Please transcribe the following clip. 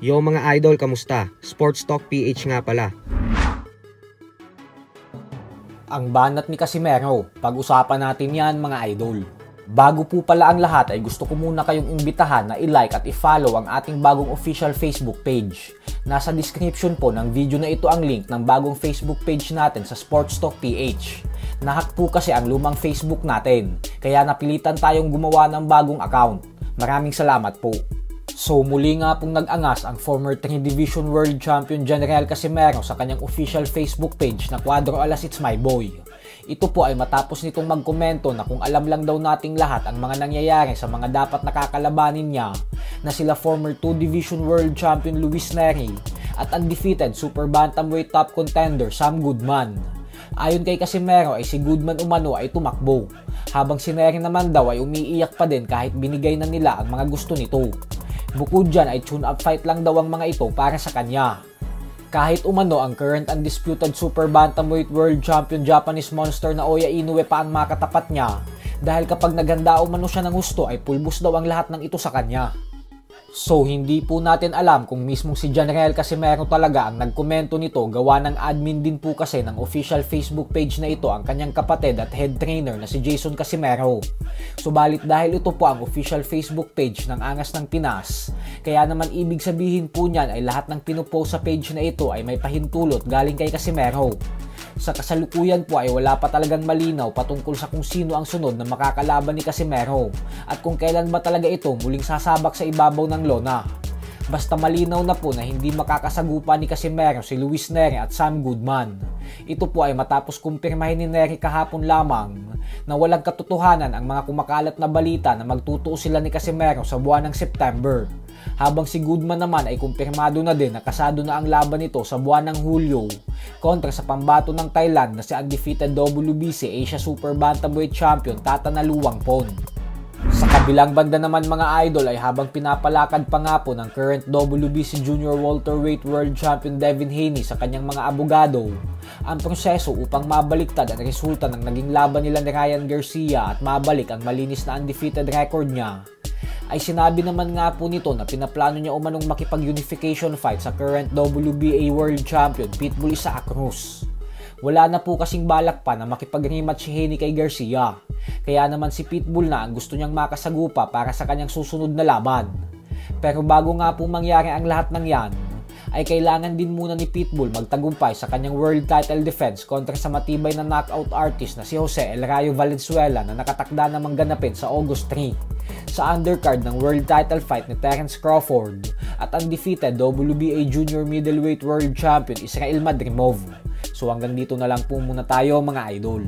Yo mga idol, kamusta? Sports Talk PH nga pala. Ang banat ni Casimero, pag-usapan natin yan mga idol. Bago po pala ang lahat ay gusto ko muna kayong imbitahan na i-like at i-follow ang ating bagong official Facebook page. Nasa description po ng video na ito ang link ng bagong Facebook page natin sa Sports Talk PH. Nahack po kasi ang lumang Facebook natin, kaya napilitan tayong gumawa ng bagong account. Maraming salamat po. So muli nga pong nag-angas ang former 3 Division World Champion General Casimero sa kanyang official Facebook page na Cuadro Alas It's My Boy. Ito po ay matapos nitong magkomento na kung alam lang daw nating lahat ang mga nangyayari sa mga dapat nakakalabanin niya na sila former 2 Division World Champion Luis Nery at undefeated Super Bantamweight top contender Sam Goodman. Ayon kay Casimero ay si Goodman umano ay tumakbo, habang si Nery naman daw ay umiiyak pa din kahit binigay na nila ang mga gusto nito. Bukod dyan ay tune-up fight lang daw ang mga ito para sa kanya. Kahit umano ang current undisputed Super Bantamweight World Champion Japanese Monster na Oya Inoue pa ang makatapat niya, dahil kapag naghanda umano siya ng gusto ay pulbos daw ang lahat ng ito sa kanya. So hindi po natin alam kung mismong si General Casimero talaga ang nagkomento nito, gawa ng admin din po kasi ng official Facebook page na ito ang kanyang kapatid at head trainer na si Jason Casimero. Subalit dahil ito po ang official Facebook page ng Angas ng Pinas, kaya naman ibig sabihin po niyan ay lahat ng pinupost sa page na ito ay may pahintulot galing kay Casimero. Sa kasalukuyan po ay wala pa talagang malinaw patungkol sa kung sino ang sunod na makakalaban ni Casimero at kung kailan ba talaga ito muling sasabak sa ibabaw ng lona. Basta malinaw na po na hindi makakasagupa ni Casimero si Luis Nery at Sam Goodman. Ito po ay matapos kumpirmahin ni Nery kahapon lamang na walang katotohanan ang mga kumakalat na balita na magtutuo sila ni Casimero sa buwan ng September. Habang si Goodman naman ay kumpirmado na din na kasado na ang laban nito sa buwan ng Hulyo kontra sa pambato ng Thailand na si undefeated WBC Asia Super Bantamweight Champion Tatana Luwangpon. Sa kabilang banda naman mga idol ay habang pinapalakad pa nga po ng current WBC Junior Welterweight World Champion Devin Haney sa kanyang mga abogado ang proseso upang mabaliktad ang resulta ng naging laban nila ni Ryan Garcia at mabalik ang malinis na undefeated record niya, ay sinabi naman nga po nito na pinaplano niya umanong makipag-unification fight sa current WBA World Champion Pitbull Isaac Cruz. Wala na po kasing balak pa na makipag-rematch si Haney kay Garcia, kaya naman si Pitbull na ang gusto niyang makasagupa para sa kanyang susunod na laban. Pero bago nga po mangyari ang lahat ng yan, ay kailangan din muna ni Pitbull magtagumpay sa kanyang world title defense kontra sa matibay na knockout artist na si Jose El Rayo Valenzuela na nakatakda namang ganapin sa August 3 sa undercard ng world title fight ni Terence Crawford at undefeated WBA Junior Middleweight World Champion Israel Madrimov. So hanggang dito na lang po muna tayo mga idol.